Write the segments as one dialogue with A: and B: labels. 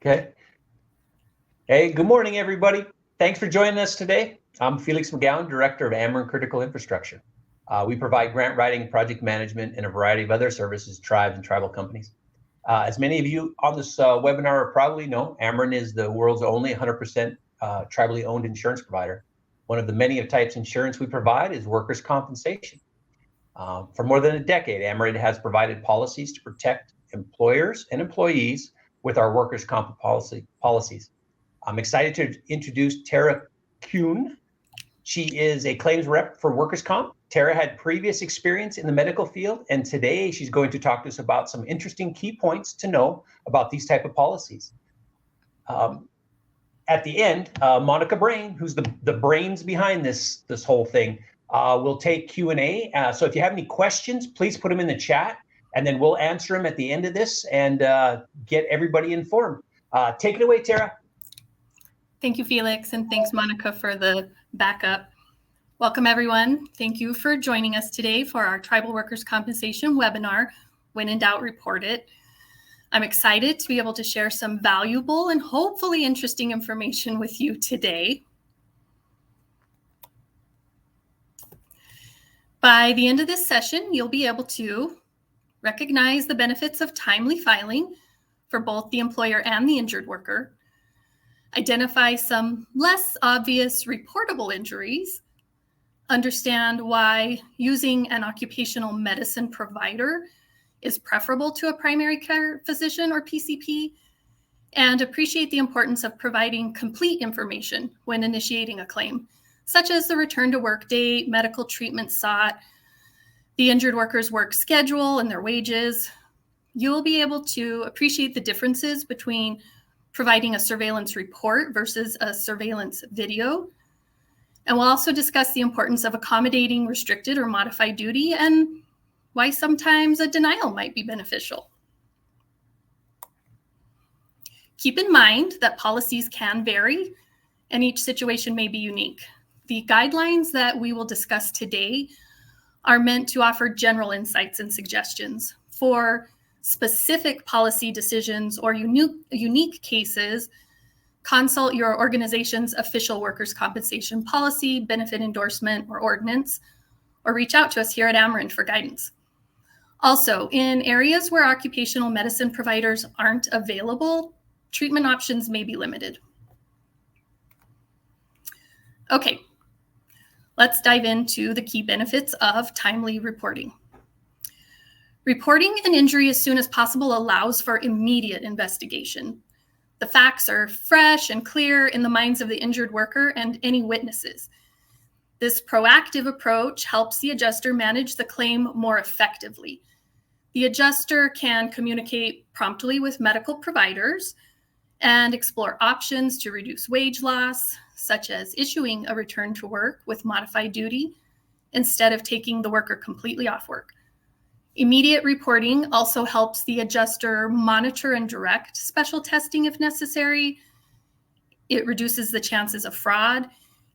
A: Okay. Hey, good morning, everybody. Thanks for joining us today. I'm Felix McGowan, Director of AMERIND Critical Infrastructure. We provide grant writing, project management, and a variety of other services to tribes and tribal companies. As many of you on this webinar probably know, AMERIND is the world's only 100% tribally owned insurance provider. One of the many of types insurance we provide is workers' compensation. For more than a decade, AMERIND has provided policies to protect employers and employees with our workers' comp policies. I'm excited to introduce Tara Kuhn. She is a claims rep for workers' comp. Tara had previous experience in the medical field, and today she's going to talk to us about some interesting key points to know about these type of policies. At the end, Monica Brain, who's the brains behind this whole thing, will take Q&A. So if you have any questions, please put them in the chat, and then we'll answer them at the end of this and get everybody informed. Take it away, Tara.
B: Thank you, Felix, and thanks, Monica, for the backup. Welcome, everyone. Thank you for joining us today for our Tribal Workers' Compensation webinar, When in Doubt, Report It. I'm excited to be able to share some valuable and hopefully interesting information with you today. By the end of this session, you'll be able to recognize the benefits of timely filing for both the employer and the injured worker, identify some less obvious reportable injuries, understand why using an occupational medicine provider is preferable to a primary care physician or PCP, and appreciate the importance of providing complete information when initiating a claim, such as the return to work date, medical treatment sought, the injured worker's work schedule, and their wages. You'll be able to appreciate the differences between providing a surveillance report versus a surveillance video. And we'll also discuss the importance of accommodating restricted or modified duty and why sometimes a denial might be beneficial. Keep in mind that policies can vary and each situation may be unique. The guidelines that we will discuss today are meant to offer general insights and suggestions. For specific policy decisions or unique cases, consult your organization's official workers' compensation policy, benefit endorsement, or ordinance, or reach out to us here at AMERIND for guidance. Also, in areas where occupational medicine providers aren't available, treatment options may be limited. Okay, let's dive into the key benefits of timely reporting. Reporting an injury as soon as possible allows for immediate investigation. The facts are fresh and clear in the minds of the injured worker and any witnesses. This proactive approach helps the adjuster manage the claim more effectively. The adjuster can communicate promptly with medical providers and explore options to reduce wage loss, such as issuing a return to work with modified duty instead of taking the worker completely off work. Immediate reporting also helps the adjuster monitor and direct special testing if necessary. It reduces the chances of fraud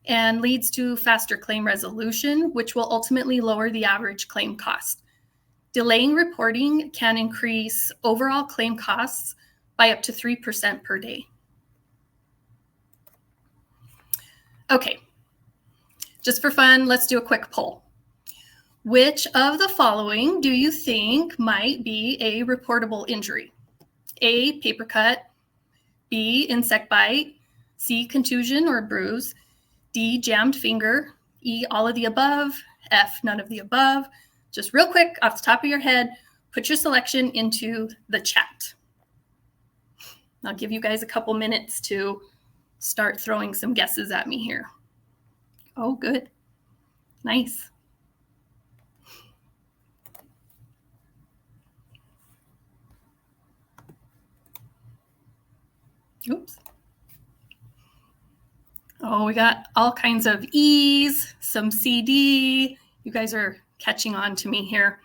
B: and leads to faster claim resolution, which will ultimately lower the average claim cost. Delaying reporting can increase overall claim costs by up to 3% per day. Okay, just for fun, let's do a quick poll. Which of the following do you think might be a reportable injury? A, paper cut, B, insect bite, C, contusion or bruise, D, jammed finger, E, all of the above, F, none of the above. Just real quick, off the top of your head, put your selection into the chat. I'll give you guys a couple minutes to start throwing some guesses at me here. Oh, good. Nice. Oops. Oh, we got all kinds of E's, some CD. You guys are catching on to me here.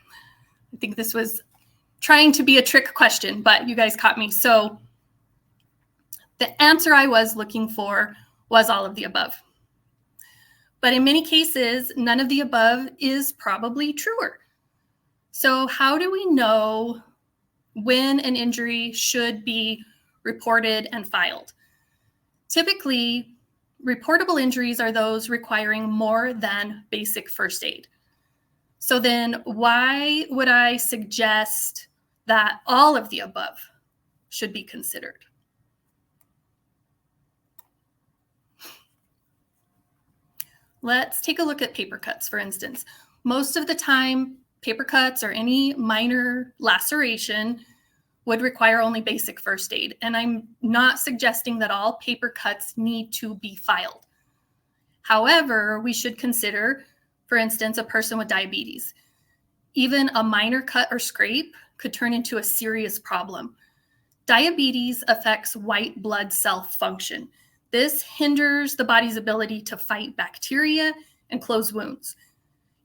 B: I think this was trying to be a trick question, but you guys caught me. So the answer I was looking for was all of the above. But in many cases, none of the above is probably truer. So how do we know when an injury should be reported, and filed. Typically, reportable injuries are those requiring more than basic first aid. So then why would I suggest that all of the above should be considered? Let's take a look at paper cuts, for instance. Most of the time, paper cuts or any minor laceration would require only basic first aid. And I'm not suggesting that all paper cuts need to be filed. However, we should consider, for instance, a person with diabetes. Even a minor cut or scrape could turn into a serious problem. Diabetes affects white blood cell function. This hinders the body's ability to fight bacteria and close wounds.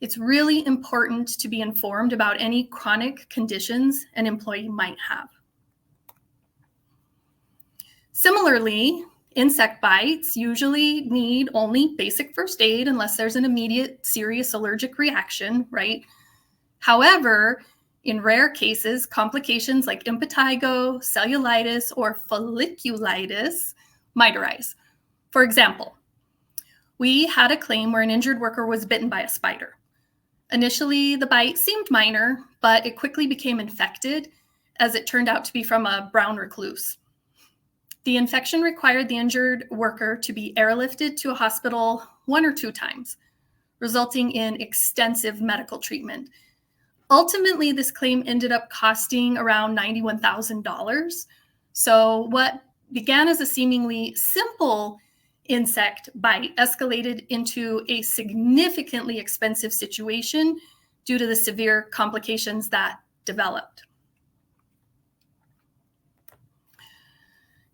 B: It's really important to be informed about any chronic conditions an employee might have. Similarly, insect bites usually need only basic first aid unless there's an immediate serious allergic reaction, right? However, in rare cases, complications like impetigo, cellulitis, or folliculitis might arise. For example, we had a claim where an injured worker was bitten by a spider. Initially, the bite seemed minor, but it quickly became infected as it turned out to be from a brown recluse. The infection required the injured worker to be airlifted to a hospital 1 or 2 times, resulting in extensive medical treatment. Ultimately, this claim ended up costing around $91,000. So what began as a seemingly simple insect bite escalated into a significantly expensive situation due to the severe complications that developed.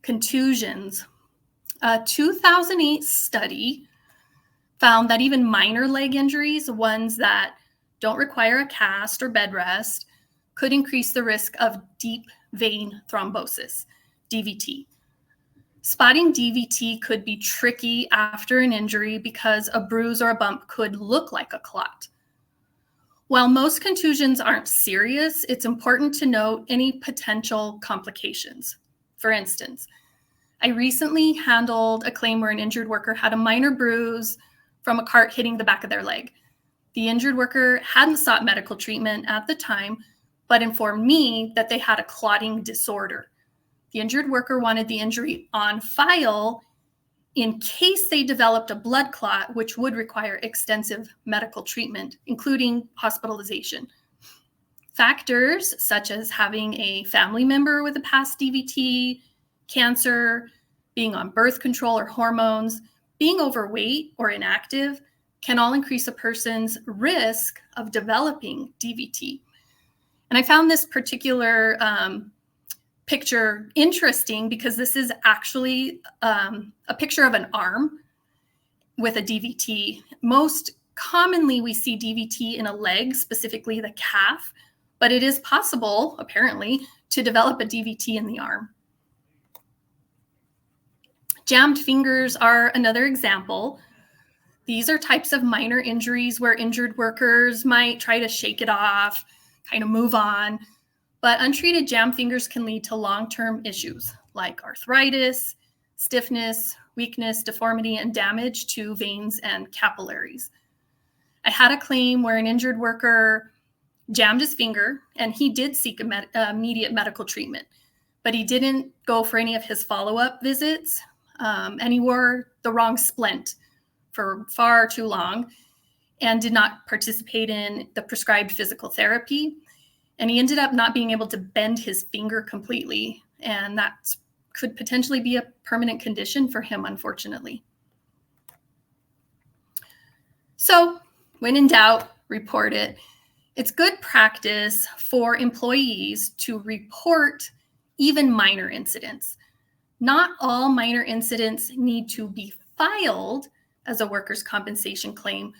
B: Contusions. A 2008 study found that even minor leg injuries, ones that don't require a cast or bed rest, could increase the risk of deep vein thrombosis, DVT. Spotting DVT could be tricky after an injury because a bruise or a bump could look like a clot. While most contusions aren't serious, it's important to note any potential complications. For instance, I recently handled a claim where an injured worker had a minor bruise from a cart hitting the back of their leg. The injured worker hadn't sought medical treatment at the time, but informed me that they had a clotting disorder. The injured worker wanted the injury on file in case they developed a blood clot, which would require extensive medical treatment, including hospitalization. Factors such as having a family member with a past DVT, cancer, being on birth control or hormones, being overweight or inactive can all increase a person's risk of developing DVT. And I found this particular picture interesting because this is actually a picture of an arm with a DVT. Most commonly, we see DVT in a leg, specifically the calf, but it is possible, apparently, to develop a DVT in the arm. Jammed fingers are another example. These are types of minor injuries where injured workers might try to shake it off, kind of move on, but untreated jammed fingers can lead to long-term issues like arthritis, stiffness, weakness, deformity, and damage to veins and capillaries. I had a claim where an injured worker jammed his finger and he did seek immediate medical treatment, but he didn't go for any of his follow-up visits, and he wore the wrong splint for far too long and did not participate in the prescribed physical therapy. And he ended up not being able to bend his finger completely. And that could potentially be a permanent condition for him, unfortunately. So when in doubt, report it. It's good practice for employees to report even minor incidents. Not all minor incidents need to be filed as a workers' compensation claim,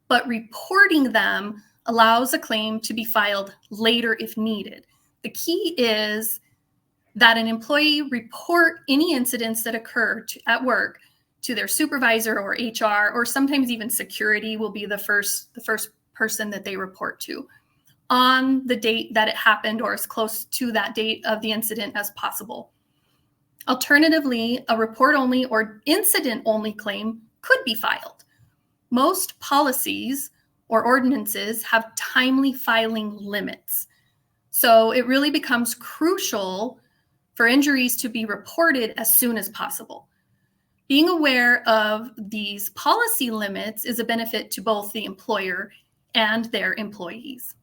B: but reporting them allows a claim to be filed later if needed. The key is that an employee report any incidents that occur at work to their supervisor or HR, or sometimes even security will be the first person that they report to on the date that it happened or as close to that date of the incident as possible. Alternatively, a report-only or incident-only claim could be filed. Most policies or ordinances have timely filing limits. So it really becomes crucial for injuries to be reported as soon as possible. Being aware of these policy limits is a benefit to both the employer and their employees.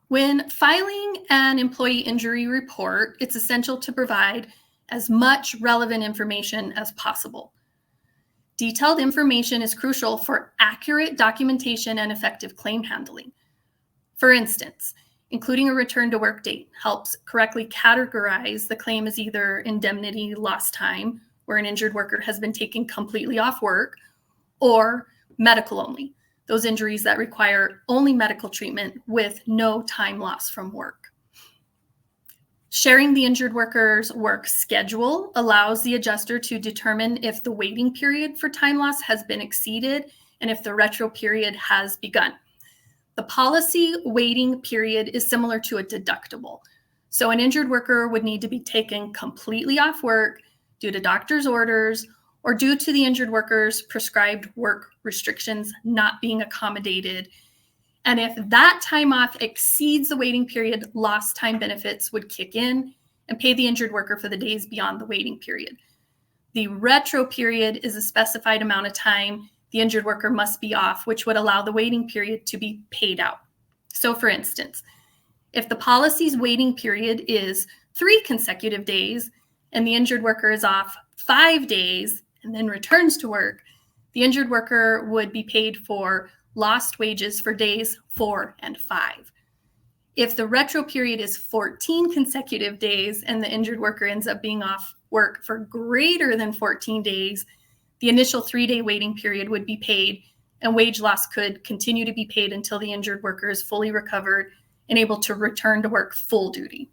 B: When filing an employee injury report, it's essential to provide as much relevant information as possible. Detailed information is crucial for accurate documentation and effective claim handling. For instance, including a return to work date helps correctly categorize the claim as either indemnity lost time, where an injured worker has been taken completely off work, or medical only, those injuries that require only medical treatment with no time loss from work. Sharing the injured worker's work schedule allows the adjuster to determine if the waiting period for time loss has been exceeded and if the retro period has begun. The policy waiting period is similar to a deductible. So an injured worker would need to be taken completely off work due to doctor's orders or due to the injured worker's prescribed work restrictions not being accommodated. And if that time off exceeds the waiting period, lost time benefits would kick in and pay the injured worker for the days beyond the waiting period. The retro period is a specified amount of time the injured worker must be off, which would allow the waiting period to be paid out. So for instance, if the policy's waiting period is 3 consecutive days and the injured worker is off 5 days and then returns to work, the injured worker would be paid for lost wages for days 4 and 5. If the retro period is 14 consecutive days and the injured worker ends up being off work for greater than 14 days, the initial 3-day waiting period would be paid, and wage loss could continue to be paid until the injured worker is fully recovered and able to return to work full duty.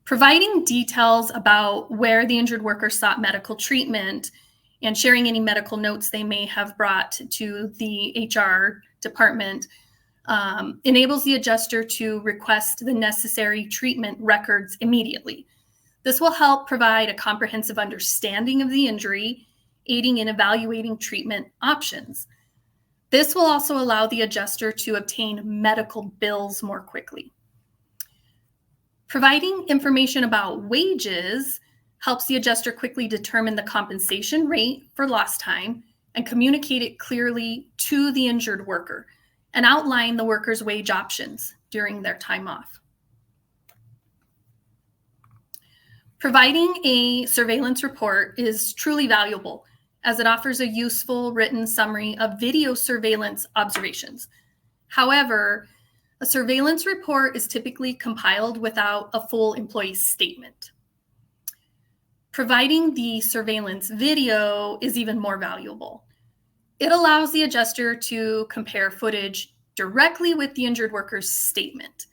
B: Providing details about where the injured worker sought medical treatment and sharing any medical notes they may have brought to the HR department enables the adjuster to request the necessary treatment records immediately. This will help provide a comprehensive understanding of the injury, aiding in evaluating treatment options. This will also allow the adjuster to obtain medical bills more quickly. Providing information about wages helps the adjuster quickly determine the compensation rate for lost time and communicate it clearly to the injured worker and outline the worker's wage options during their time off. Providing a surveillance report is truly valuable as it offers a useful written summary of video surveillance observations. However, a surveillance report is typically compiled without a full employee statement. Providing the surveillance video is even more valuable. It allows the adjuster to compare footage directly with the injured worker's statement.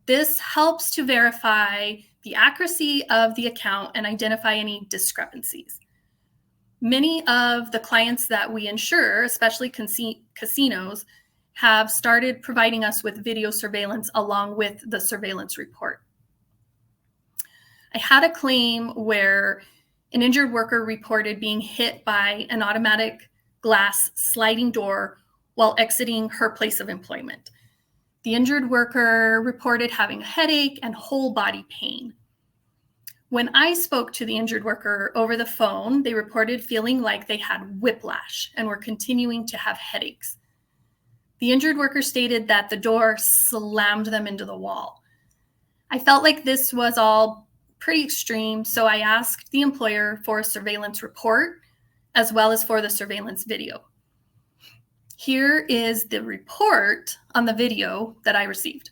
B: This helps to verify the accuracy of the account and identify any discrepancies. Many of the clients that we insure, especially casinos, have started providing us with video surveillance along with the surveillance report. I had a claim where an injured worker reported being hit by an automatic glass sliding door while exiting her place of employment. The injured worker reported having a headache and whole body pain. When I spoke to the injured worker over the phone, they reported feeling like they had whiplash and were continuing to have headaches. The injured worker stated that the door slammed them into the wall. I felt like this was all pretty extreme, so I asked the employer for a surveillance report as well as for the surveillance video. Here is the report on the video that I received.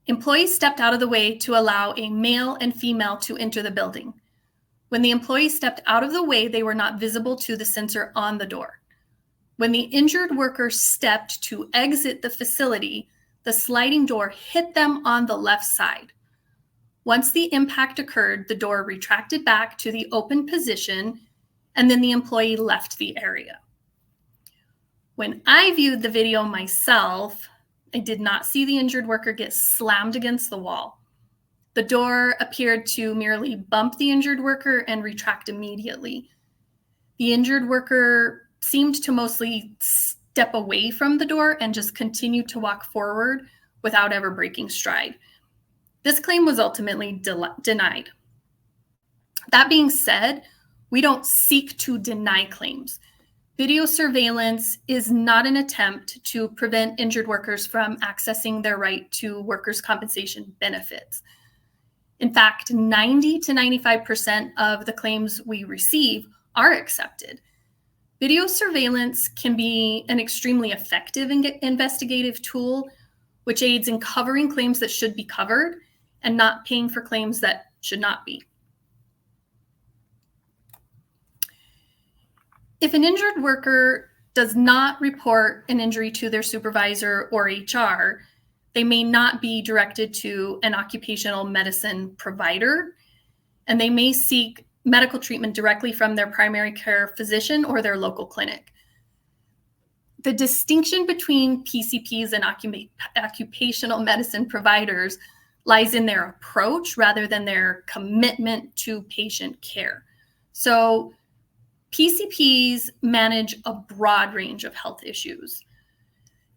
B: Employees stepped out of the way to allow a male and female to enter the building. When the employees stepped out of the way, they were not visible to the sensor on the door. When the injured worker stepped to exit the facility, the sliding door hit them on the left side. Once the impact occurred, the door retracted back to the open position, and then the employee left the area. When I viewed the video myself, I did not see the injured worker get slammed against the wall. The door appeared to merely bump the injured worker and retract immediately. The injured worker seemed to mostly step away from the door and just continue to walk forward without ever breaking stride. This claim was ultimately denied. That being said, we don't seek to deny claims. Video surveillance is not an attempt to prevent injured workers from accessing their right to workers' compensation benefits. In fact, 90 to 95% of the claims we receive are accepted. Video surveillance can be an extremely effective investigative tool, which aids in covering claims that should be covered and not paying for claims that should not be. If an injured worker does not report an injury to their supervisor or HR, they may not be directed to an occupational medicine provider, and they may seek medical treatment directly from their primary care physician or their local clinic. The distinction between PCPs and occupational medicine providers lies in their approach rather than their commitment to patient care. So PCPs manage a broad range of health issues,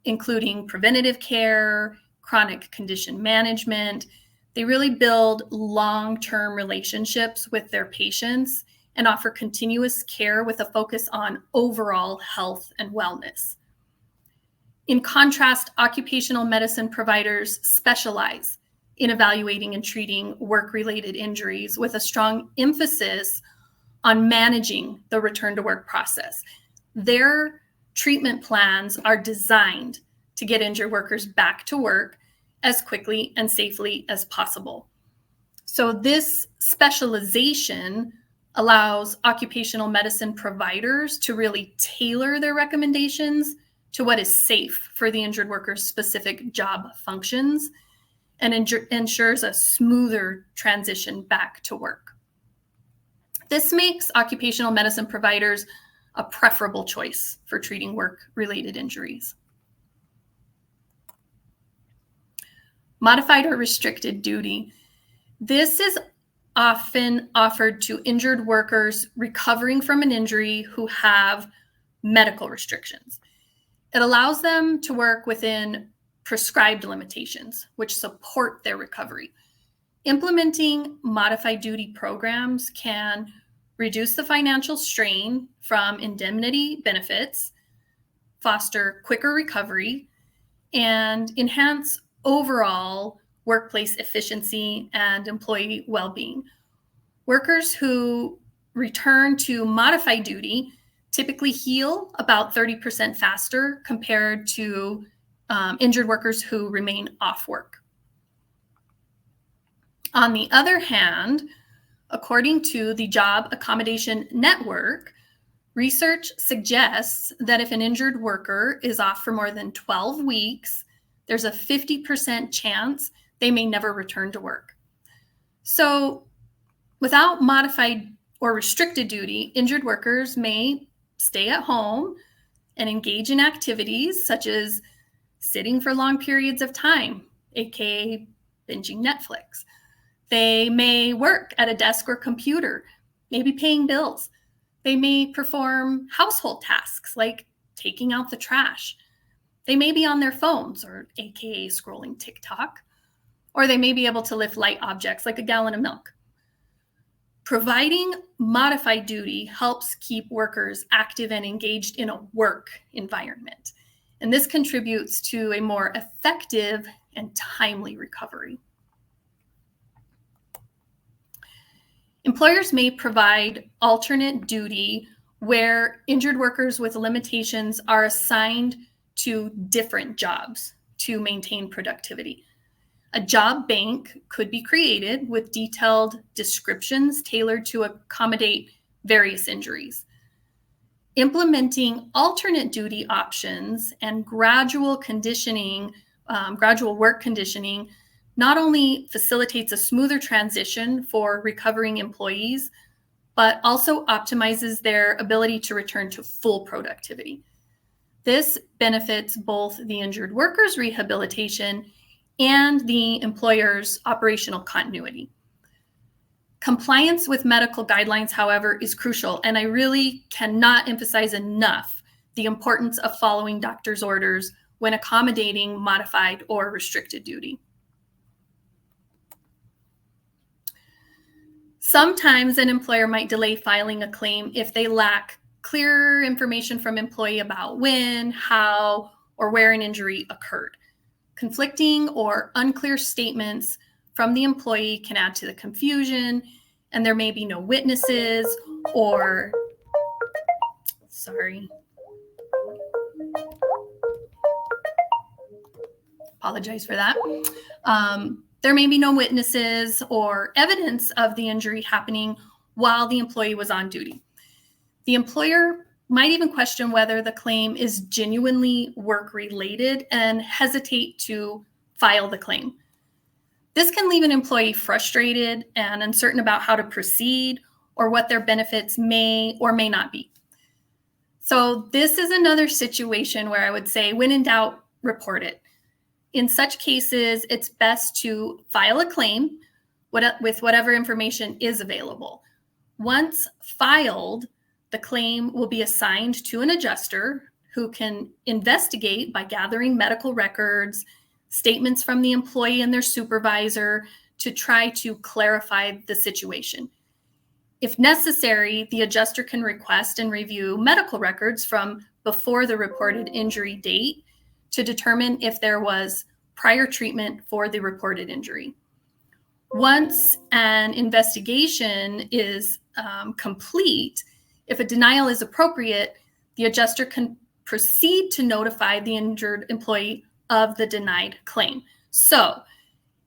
B: including preventative care, chronic condition management. They really build long-term relationships with their patients and offer continuous care with a focus on overall health and wellness. In contrast, occupational medicine providers specialize in evaluating and treating work-related injuries with a strong emphasis on managing the return to work process. Their treatment plans are designed to get injured workers back to work as quickly and safely as possible. So this specialization allows occupational medicine providers to really tailor their recommendations to what is safe for the injured worker's specific job functions and ensures a smoother transition back to work. This makes occupational medicine providers a preferable choice for treating work-related injuries. Modified or restricted duty. This is often offered to injured workers recovering from an injury who have medical restrictions. It allows them to work within prescribed limitations, which support their recovery. Implementing modified duty programs can reduce the financial strain from indemnity benefits, foster quicker recovery, and enhance overall workplace efficiency and employee well-being. Workers who return to modified duty typically heal about 30% faster compared to injured workers who remain off work. On the other hand, according to the Job Accommodation Network, research suggests that if an injured worker is off for more than 12 weeks, there's a 50% chance they may never return to work. So without modified or restricted duty, injured workers may stay at home and engage in activities such as sitting for long periods of time, aka binging Netflix. They may work at a desk or computer, maybe paying bills. They may perform household tasks like taking out the trash. They may be on their phones, or aka scrolling TikTok, or they may be able to lift light objects like a gallon of milk. Providing modified duty helps keep workers active and engaged in a work environment, and this contributes to a more effective and timely recovery. Employers may provide alternate duty where injured workers with limitations are assigned to different jobs to maintain productivity. A job bank could be created with detailed descriptions tailored to accommodate various injuries. Implementing alternate duty options and gradual work conditioning not only facilitates a smoother transition for recovering employees, but also optimizes their ability to return to full productivity. This benefits both the injured worker's rehabilitation and the employer's operational continuity. Compliance with medical guidelines, however, is crucial, and I really cannot emphasize enough the importance of following doctor's orders when accommodating modified or restricted duty. Sometimes an employer might delay filing a claim if they lack clear information from employee about when, how, or where an injury occurred. Conflicting or unclear statements from the employee can add to the confusion, and there may be no witnesses or, apologize for that. There may be no witnesses or evidence of the injury happening while the employee was on duty. The employer might even question whether the claim is genuinely work-related and hesitate to file the claim. This can leave an employee frustrated and uncertain about how to proceed or what their benefits may or may not be. So this is another situation where I would say, when in doubt, report it. In such cases, it's best to file a claim with whatever information is available. Once filed, the claim will be assigned to an adjuster who can investigate by gathering medical records, statements from the employee and their supervisor to try to clarify the situation. If necessary, the adjuster can request and review medical records from before the reported injury date to determine if there was prior treatment for the reported injury. Once an investigation is complete, if a denial is appropriate, the adjuster can proceed to notify the injured employee of the denied claim. So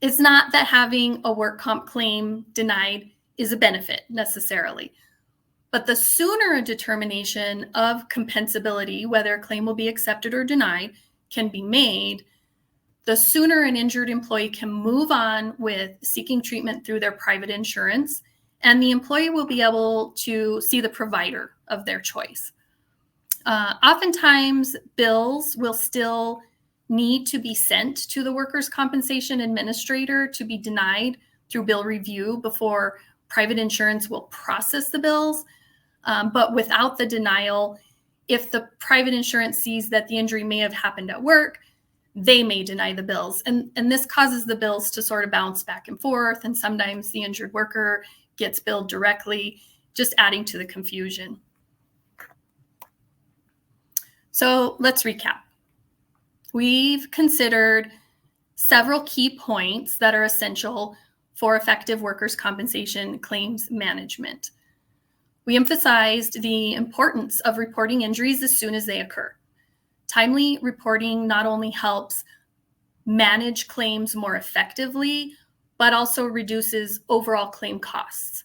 B: it's not that having a work comp claim denied is a benefit necessarily, but the sooner a determination of compensability, whether a claim will be accepted or denied, can be made, the sooner an injured employee can move on with seeking treatment through their private insurance, and the employee will be able to see the provider of their choice. Oftentimes, bills will still need to be sent to the workers' compensation administrator to be denied through bill review before private insurance will process the bills. But without the denial, if the private insurance sees that the injury may have happened at work, they may deny the bills. And this causes the bills to sort of bounce back and forth. And sometimes the injured worker gets billed directly, just adding to the confusion. So let's recap. We've considered several key points that are essential for effective workers' compensation claims management. We emphasized the importance of reporting injuries as soon as they occur. Timely reporting not only helps manage claims more effectively, but also reduces overall claim costs.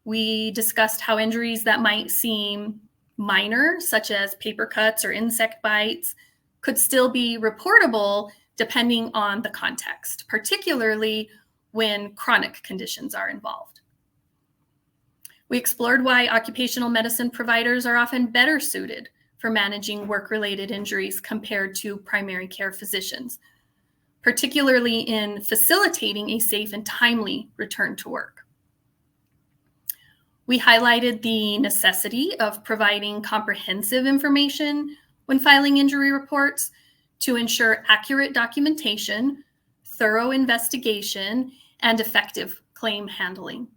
B: We discussed how injuries that might seem minor, such as paper cuts or insect bites, could still be reportable depending on the context, particularly when chronic conditions are involved. We explored why occupational medicine providers are often better suited for managing work-related injuries compared to primary care physicians, particularly in facilitating a safe and timely return to work. We highlighted the necessity of providing comprehensive information when filing injury reports to ensure accurate documentation, thorough investigation, and effective claim handling.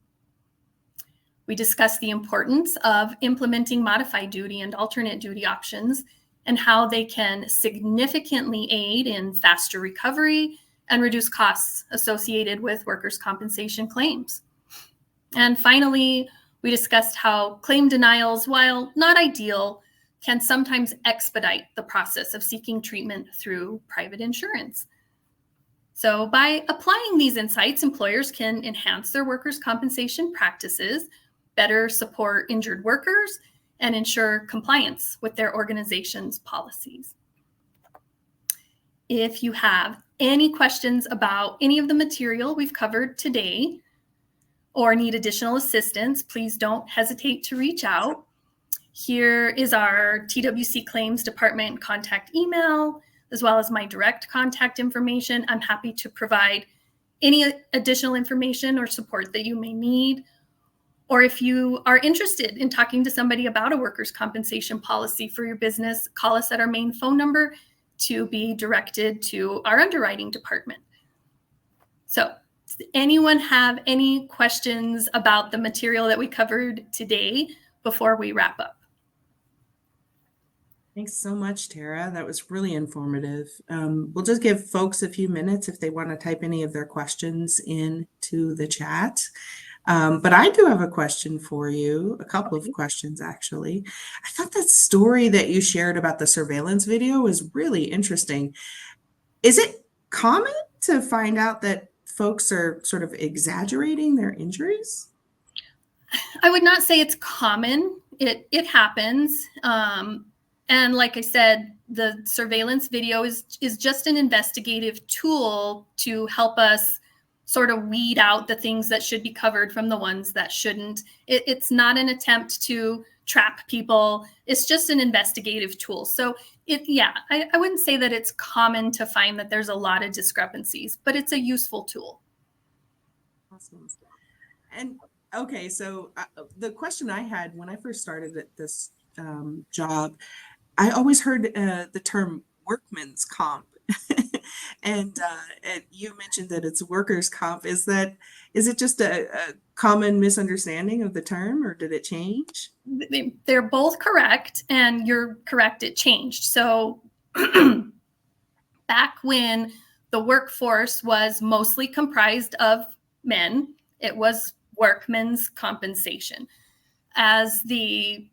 B: We discussed the importance of implementing modified duty and alternate duty options and how they can significantly aid in faster recovery and reduce costs associated with workers' compensation claims. And finally, we discussed how claim denials, while not ideal, can sometimes expedite the process of seeking treatment through private insurance. So by applying these insights, employers can enhance their workers' compensation practices, better support injured workers, and ensure compliance with their organization's policies. If you have any questions about any of the material we've covered today or need additional assistance, please don't hesitate to reach out. Here is our TWC Claims Department contact email, as well as my direct contact information. I'm happy to provide any additional information or support that you may need. Or if you are interested in talking to somebody about a workers' compensation policy for your business, call us at our main phone number to be directed to our underwriting department. So, does anyone have any questions about the material that we covered today before we wrap up?
C: Thanks so much, Tara. That was really informative. We'll just give folks a few minutes if they want to type any of their questions into the chat. But I do have a question for you, a couple of questions actually. I thought that story that you shared about the surveillance video was really interesting. Is it common to find out that folks are sort of exaggerating their injuries?
B: I would not say it's common. It happens. And like I said, the surveillance video is just an investigative tool to help us sort of weed out the things that should be covered from the ones that shouldn't. It's not an attempt to trap people. It's just an investigative tool. So I wouldn't say that it's common to find that there's a lot of discrepancies, but it's a useful tool.
C: Awesome. And okay, so the question I had when I first started at this job, I always heard the term workman's comp. And you mentioned that it's workers' comp. Is it just a common misunderstanding of the term, or did it change?
B: They're both correct, and you're correct, it changed. So back when the workforce was mostly comprised of men, it was workmen's compensation. As the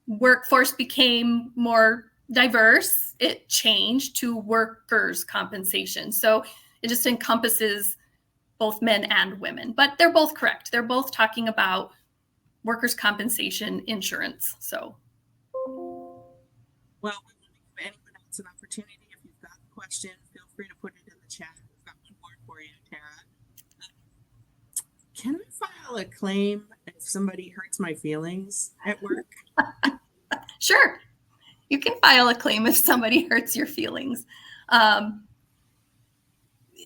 B: workforce became more diverse, it changed to workers' compensation. So it just encompasses both men and women, but they're both correct. They're both talking about workers' compensation insurance. So,
C: well, we want to give anyone else an opportunity. If you've got a question, feel free to put it in the chat. We've got one more for you, Tara. Can I file a claim if somebody hurts my feelings at work?
B: Sure. You can file a claim if somebody hurts your feelings.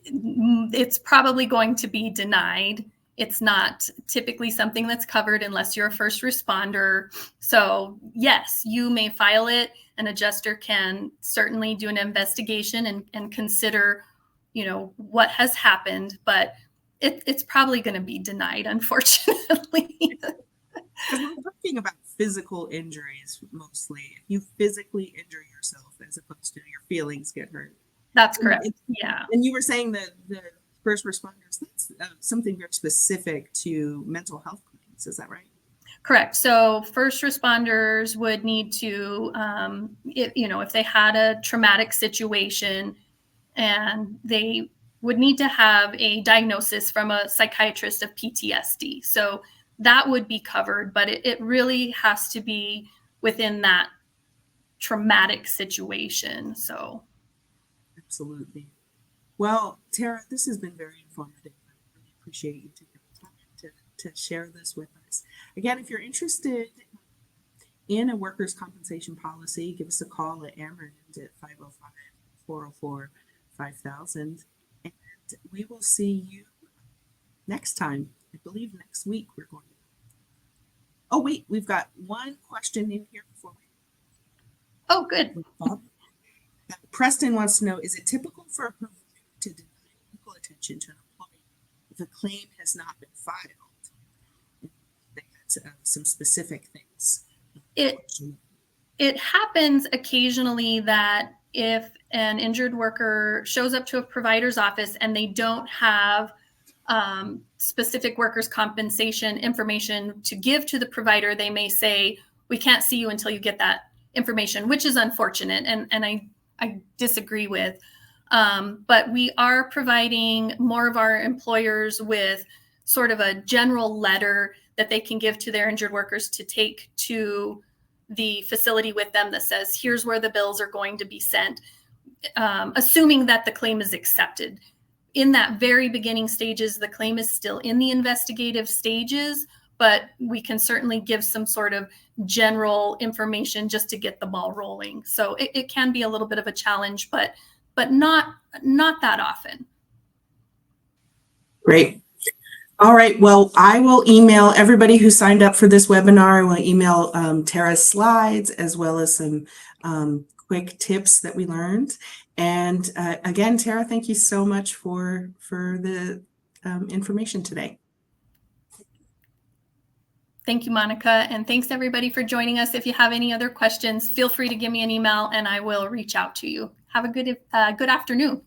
B: It's probably going to be denied. It's not typically something that's covered unless you're a first responder. So yes, you may file it. An adjuster can certainly do an investigation and consider, what has happened, but it's probably going to be denied, unfortunately.
C: We're talking about physical injuries mostly. If you physically injure yourself as opposed to your feelings get hurt.
B: That's correct. Yeah.
C: And you were saying that the first responders, that's something very specific to mental health claims. Is that right?
B: Correct. So first responders would need to, if they had a traumatic situation, and they would need to have a diagnosis from a psychiatrist of PTSD. So that would be covered, but it really has to be within that traumatic situation. So,
C: absolutely. Well, Tara, this has been very informative. I really appreciate you taking the time to share this with us. Again, if you're interested in a workers' compensation policy, give us a call at AMERIND at 505-404-5000. And we will see you next time. I believe next week we're going to. Oh, wait, we've got one question in here before we.
B: Oh, good.
C: Preston wants to know, is it typical for a provider to deny medical attention to an employee if a claim has not been filed? They had some specific things.
B: It happens occasionally that if an injured worker shows up to a provider's office and they don't have specific workers' compensation information to give to the provider, they may say, we can't see you until you get that information, which is unfortunate, and I disagree with. But we are providing more of our employers with sort of a general letter that they can give to their injured workers to take to the facility with them that says, here's where the bills are going to be sent, assuming that the claim is accepted. In that very beginning stages, the claim is still in the investigative stages, but we can certainly give some sort of general information just to get the ball rolling. So it can be a little bit of a challenge, but not that often.
C: Great. All right. Well, I will email everybody who signed up for this webinar. I will email Tara's slides as well as some quick tips that we learned. And again, Tara, thank you so much for the information today.
B: Thank you, Monica. And thanks everybody for joining us. If you have any other questions, feel free to give me an email and I will reach out to you. Have a good afternoon.